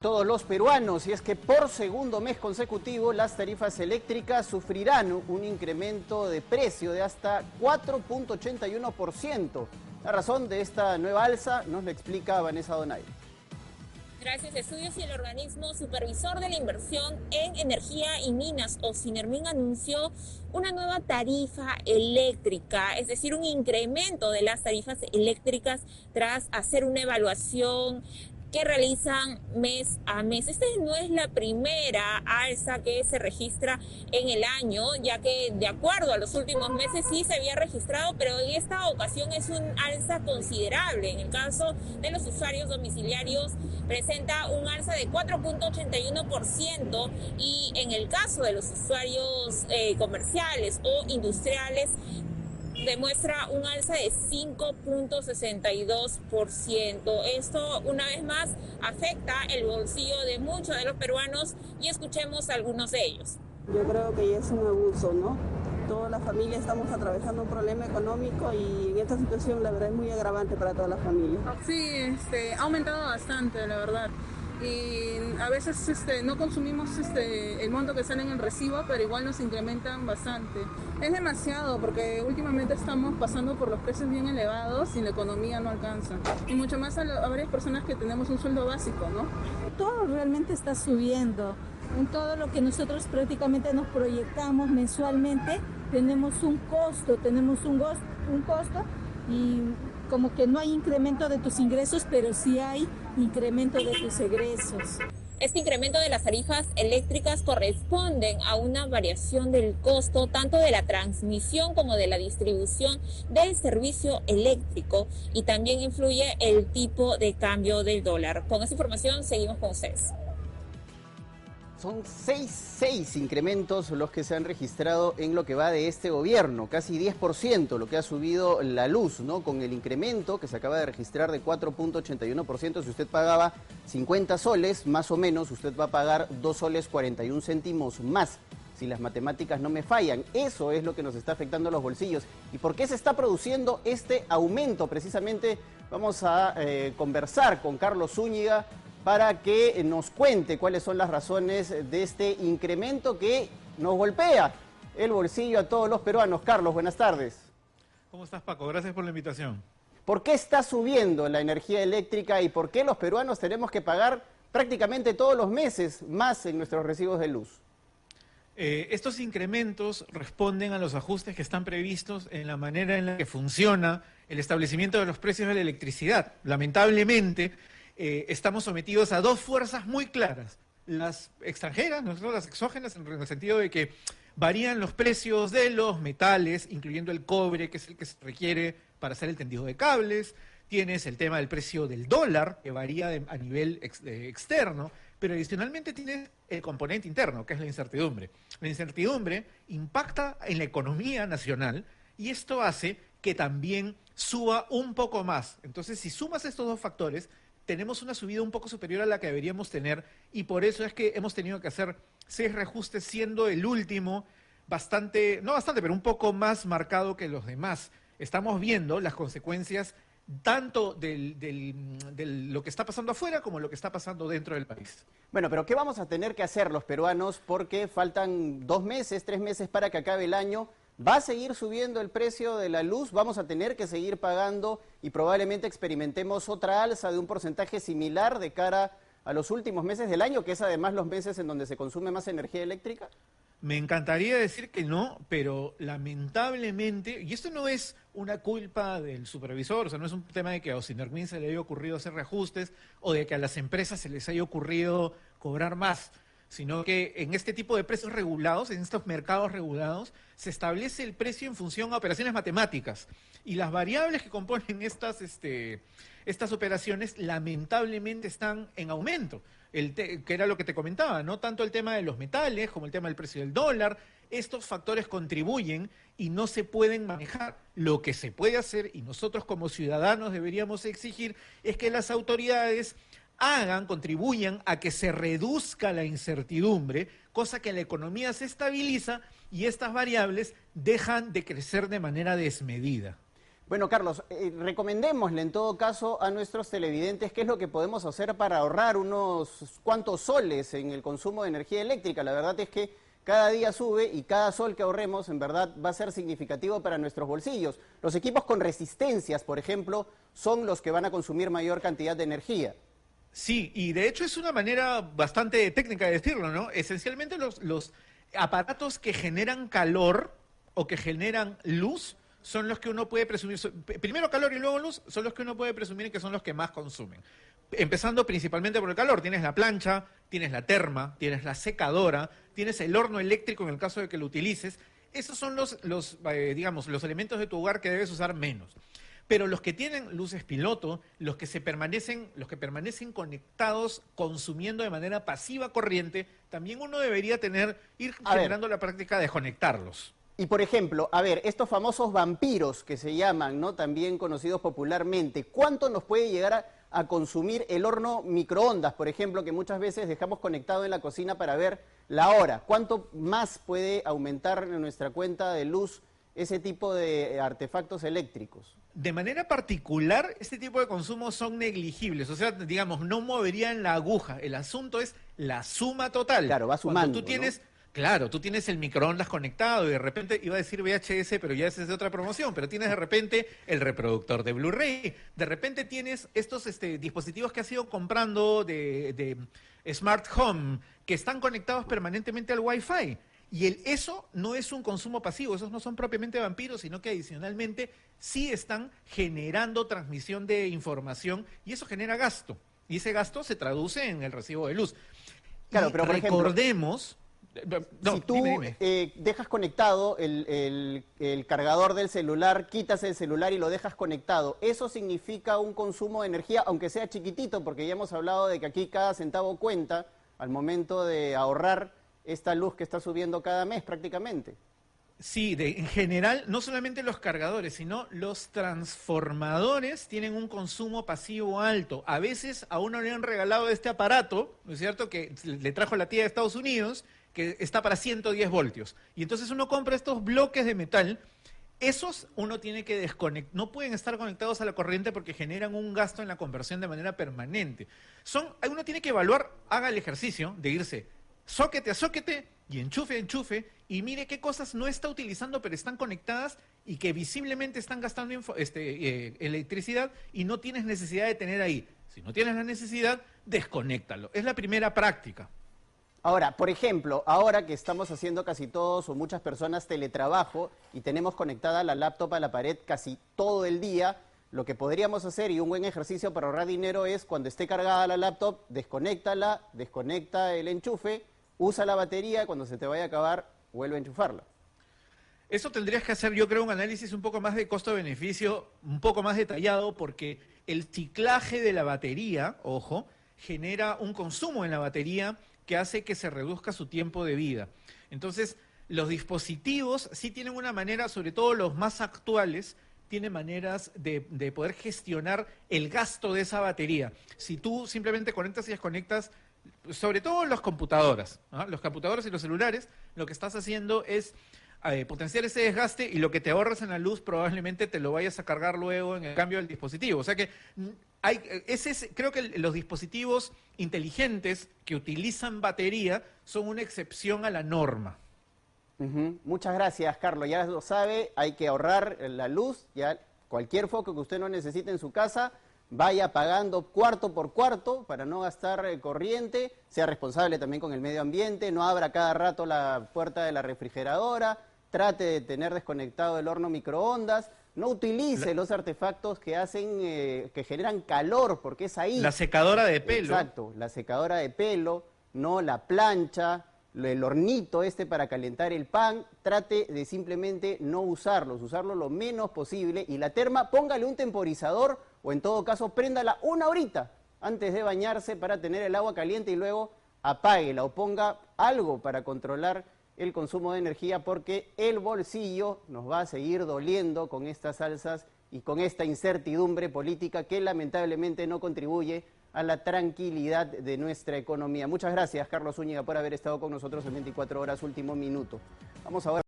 Todos los peruanos, y es que por segundo mes consecutivo las tarifas eléctricas sufrirán un incremento de precio de hasta 4.81%. La razón de esta nueva alza nos la explica Vanessa Donaire. Gracias a estudios y el organismo supervisor de la inversión en energía y minas, Ocinermin, anunció una nueva tarifa eléctrica, es decir, un incremento de las tarifas eléctricas tras hacer una evaluación que realizan mes a mes. Esta no es la primera alza que se registra en el año, ya que de acuerdo a los últimos meses sí se había registrado, pero en esta ocasión es un alza considerable. En el caso de los usuarios domiciliarios presenta un alza de 4.81% y en el caso de los usuarios comerciales o industriales demuestra un alza de 5.62%. Esto, una vez más, afecta el bolsillo de muchos de los peruanos y escuchemos a algunos de ellos. Yo creo que ya es un abuso, ¿no? Toda la familia estamos atravesando un problema económico y en esta situación la verdad es muy agravante para toda la familia. Sí, ha aumentado bastante, la verdad. Y a veces no consumimos el monto que sale en el recibo, pero igual nos incrementan bastante. Es demasiado porque últimamente estamos pasando por los precios bien elevados y la economía no alcanza. Y mucho más a varias personas que tenemos un sueldo básico, ¿no? Todo realmente está subiendo. En todo lo que nosotros prácticamente nos proyectamos mensualmente, tenemos un costo y como que no hay incremento de tus ingresos, pero sí hay incremento de tus egresos. Este incremento de las tarifas eléctricas corresponden a una variación del costo tanto de la transmisión como de la distribución del servicio eléctrico y también influye el tipo de cambio del dólar. Con esta información seguimos con ustedes. Son seis incrementos los que se han registrado en lo que va de este gobierno, casi 10% lo que ha subido la luz, ¿no? Con el incremento que se acaba de registrar de 4.81%, si usted pagaba 50 soles, más o menos, usted va a pagar 2 soles 41 céntimos más, si las matemáticas no me fallan. Eso es lo que nos está afectando a los bolsillos. ¿Y por qué se está produciendo este aumento? Precisamente vamos a conversar con Carlos Zúñiga, para que nos cuente cuáles son las razones de este incremento que nos golpea el bolsillo a todos los peruanos. Carlos, buenas tardes. ¿Cómo estás, Paco? Gracias por la invitación. ¿Por qué está subiendo la energía eléctrica y por qué los peruanos tenemos que pagar prácticamente todos los meses más en nuestros recibos de luz? Estos incrementos responden a los ajustes que están previstos en la manera en la que funciona el establecimiento de los precios de la electricidad. Lamentablemente, estamos sometidos a dos fuerzas muy claras, las extranjeras, nosotros las exógenas, en el sentido de que varían los precios de los metales, incluyendo el cobre, que es el que se requiere para hacer el tendido de cables. Tienes el tema del precio del dólar, que varía a nivel externo, pero adicionalmente tienes el componente interno, que es la incertidumbre. La incertidumbre impacta en la economía nacional y esto hace que también suba un poco más. Entonces, si sumas estos dos factores, tenemos una subida un poco superior a la que deberíamos tener y por eso es que hemos tenido que hacer 6 reajustes, siendo el último pero un poco más marcado que los demás. Estamos viendo las consecuencias tanto de lo que está pasando afuera como lo que está pasando dentro del país. Bueno, pero ¿qué vamos a tener que hacer los peruanos? Porque faltan 2 meses, 3 meses para que acabe el año. ¿Va a seguir subiendo el precio de la luz? ¿Vamos a tener que seguir pagando y probablemente experimentemos otra alza de un porcentaje similar de cara a los últimos meses del año, que es además los meses en donde se consume más energía eléctrica? Me encantaría decir que no, pero lamentablemente, y esto no es una culpa del supervisor, o sea, no es un tema de que a Ocinermin se le haya ocurrido hacer reajustes o de que a las empresas se les haya ocurrido cobrar más, sino que en este tipo de precios regulados, en estos mercados regulados, se establece el precio en función a operaciones matemáticas. Y las variables que componen estas operaciones lamentablemente están en aumento, que era lo que te comentaba, no tanto el tema de los metales como el tema del precio del dólar. Estos factores contribuyen y no se pueden manejar. Lo que se puede hacer, y nosotros como ciudadanos deberíamos exigir, es que las autoridades contribuyan a que se reduzca la incertidumbre, cosa que la economía se estabiliza y estas variables dejan de crecer de manera desmedida. Bueno, Carlos, recomendémosle en todo caso a nuestros televidentes qué es lo que podemos hacer a nuestros televidentes, qué es lo que podemos hacer para ahorrar unos cuantos soles en el consumo de energía eléctrica. La verdad es que cada día sube y cada sol que ahorremos en verdad va a ser significativo para nuestros bolsillos. Los equipos con resistencias, por ejemplo, son los que van a consumir mayor cantidad de energía. Sí, y de hecho es una manera bastante técnica de decirlo, ¿no? Esencialmente los aparatos que generan calor o que generan luz son los que uno puede presumir, primero calor y luego luz, son los que uno puede presumir que son los que más consumen. Empezando principalmente por el calor, tienes la plancha, tienes la terma, tienes la secadora, tienes el horno eléctrico en el caso de que lo utilices. Esos son digamos, los elementos de tu hogar que debes usar menos. Pero los que tienen luces piloto, los que permanecen conectados, consumiendo de manera pasiva corriente, también uno debería ir generando la práctica de desconectarlos. Y por ejemplo, a ver, estos famosos vampiros que se llaman, ¿no? También conocidos popularmente, ¿cuánto nos puede llegar a consumir el horno microondas, por ejemplo, que muchas veces dejamos conectado en la cocina para ver la hora? ¿Cuánto más puede aumentar en nuestra cuenta de luz ese tipo de artefactos eléctricos? De manera particular, este tipo de consumos son negligibles, o sea, digamos, no moverían la aguja. El asunto es la suma total. Claro, va sumando, cuando tú tienes, ¿no? Claro, tú tienes el microondas conectado y de repente, iba a decir VHS, pero ya esa es de otra promoción, pero tienes de repente el reproductor de Blu-ray, de repente tienes estos dispositivos que has ido comprando de Smart Home, que están conectados permanentemente al Wi-Fi. Y eso no es un consumo pasivo, esos no son propiamente vampiros, sino que adicionalmente sí están generando transmisión de información y eso genera gasto. Y ese gasto se traduce en el recibo de luz. Claro, y pero por recordemos... No, si tú dime. Dejas conectado el cargador del celular, quitas el celular y lo dejas conectado, eso significa un consumo de energía, aunque sea chiquitito, porque ya hemos hablado de que aquí cada centavo cuenta al momento de ahorrar esta luz que está subiendo cada mes prácticamente. Sí, en general, no solamente los cargadores, sino los transformadores tienen un consumo pasivo alto. A veces a uno le han regalado este aparato, ¿no es cierto?, que le trajo la tía de Estados Unidos, que está para 110 voltios. Y entonces uno compra estos bloques de metal, esos uno tiene que desconectar, no pueden estar conectados a la corriente porque generan un gasto en la conversión de manera permanente. Uno tiene que evaluar, haga el ejercicio de irse zóquete a zóquete y enchufe a enchufe y mire qué cosas no está utilizando pero están conectadas y que visiblemente están gastando electricidad y no tienes necesidad de tener ahí. Si no tienes la necesidad, desconéctalo. Es la primera práctica. Ahora, por ejemplo, ahora que estamos haciendo casi todos o muchas personas teletrabajo y tenemos conectada la laptop a la pared casi todo el día, lo que podríamos hacer y un buen ejercicio para ahorrar dinero es cuando esté cargada la laptop, desconéctala, desconecta el enchufe, usa la batería, cuando se te vaya a acabar, vuelve a enchufarla. Eso tendrías que hacer, yo creo, un análisis un poco más de costo-beneficio, un poco más detallado, porque el ciclaje de la batería, ojo, genera un consumo en la batería que hace que se reduzca su tiempo de vida. Entonces, los dispositivos sí tienen una manera, sobre todo los más actuales, tienen maneras de poder gestionar el gasto de esa batería. Si tú simplemente conectas y desconectas, sobre todo las computadoras, ¿no? Los computadores y los celulares, lo que estás haciendo es potenciar ese desgaste y lo que te ahorras en la luz probablemente te lo vayas a cargar luego en el cambio del dispositivo. O sea que creo que los dispositivos inteligentes que utilizan batería son una excepción a la norma. Muchas gracias, Carlos. Ya lo sabe, hay que ahorrar la luz. Ya cualquier foco que usted no necesite en su casa, vaya pagando cuarto por cuarto para no gastar corriente. Sea responsable también con el medio ambiente. No abra cada rato la puerta de la refrigeradora. Trate de tener desconectado el horno microondas. No utilice los artefactos que que generan calor, porque es ahí. La secadora de pelo. Exacto, la secadora de pelo, no la plancha, el hornito para calentar el pan. Trate de simplemente no usarlos, usarlo lo menos posible. Y la terma, póngale un temporizador o en todo caso préndala una horita antes de bañarse para tener el agua caliente y luego apáguela o ponga algo para controlar el consumo de energía, porque el bolsillo nos va a seguir doliendo con estas alzas y con esta incertidumbre política que lamentablemente no contribuye a la tranquilidad de nuestra economía. Muchas gracias, Carlos Zúñiga, por haber estado con nosotros en 24 horas, último minuto. Vamos ahora.